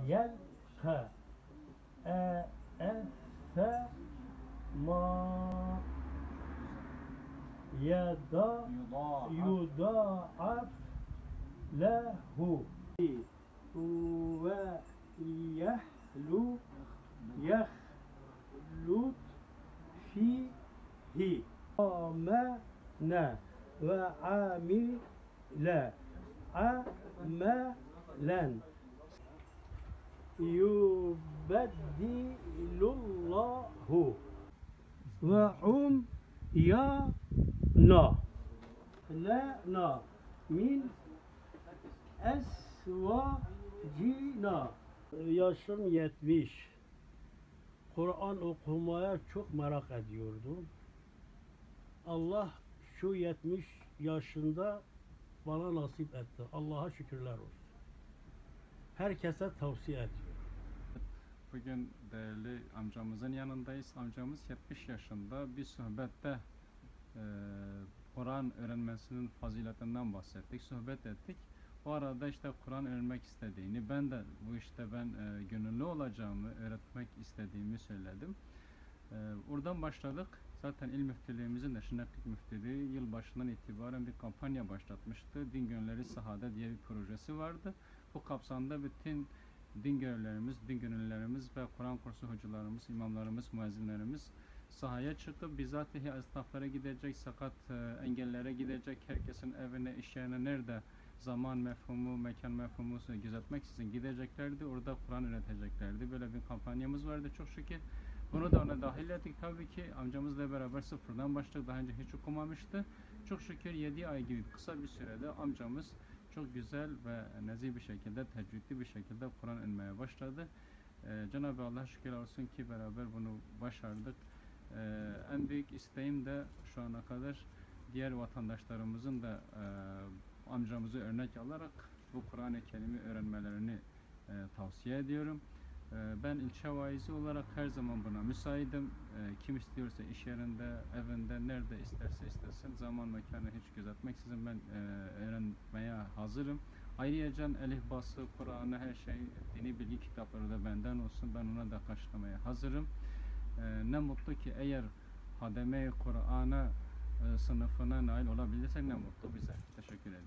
yelka efe ma yada yudaaf lehu ve yehlut fihi amene ve amile amelen yubeddilullahu ve umyana lena min esvacina. Yaşım 70. Kur'an okumaya çok merak ediyordum. Allah şu 70 yaşında bana nasip etti. Allah'a şükürler olsun. Herkese tavsiye ediyorum. Bugün değerli amcamızın yanındayız. Amcamız 70 yaşında bir sohbette Kur'an öğrenmesinin faziletinden bahsettik, sohbet ettik. O arada işte Kur'an öğrenmek istediğini, ben de bu işte gönüllü olacağımı, öğretmek istediğimi söyledim. Oradan başladık. Zaten İl Müftülüğümüzün de Şırnaklık Müftülüğü yılbaşından itibaren bir kampanya başlatmıştı. Din Gönülleri Sahada diye bir projesi vardı. Bu kapsamda bütün din görevlilerimiz, din gönüllülerimiz ve Kur'an kursu hocalarımız, imamlarımız, müezzinlerimiz sahaya çıkıp bizatihi esnaflara gidecek, sakat engellere gidecek, herkesin evine, iş yerine nerede zaman mefhumu, mekan mefhumu gözetmeksizin gideceklerdi. Orada Kur'an öğreteceklerdi. Böyle bir kampanyamız vardı çok şükür. Bunu da ona dahil ettik tabii ki. Amcamızla beraber sıfırdan başladık. Daha önce hiç okumamıştı. Çok şükür 7 ay gibi kısa bir sürede amcamız çok güzel ve nezih bir şekilde, tecrübeli bir şekilde Kur'an öğrenmeye başladı. Cenab-ı Allah şükürler olsun ki beraber bunu başardık. En büyük isteğim de şu ana kadar diğer vatandaşlarımızın da amcamızı örnek alarak bu Kur'an-ı Kerim'i öğrenmelerini tavsiye ediyorum. Ben ilçe vaizi olarak her zaman buna müsaitim. Kim istiyorsa iş yerinde, evinde, nerede isterse istesin, zaman mekanı hiç gözetmeksizin ben öğrenmeye hazırım. Ayrıca elifbası, Kur'an'ı, her şey, dini bilgi kitapları da benden olsun. Ben ona da karşılamaya hazırım. Ne mutlu ki eğer hademe-i Kur'an'a sınıfına nail olabilirsek ne mutlu bize. Teşekkür ederim.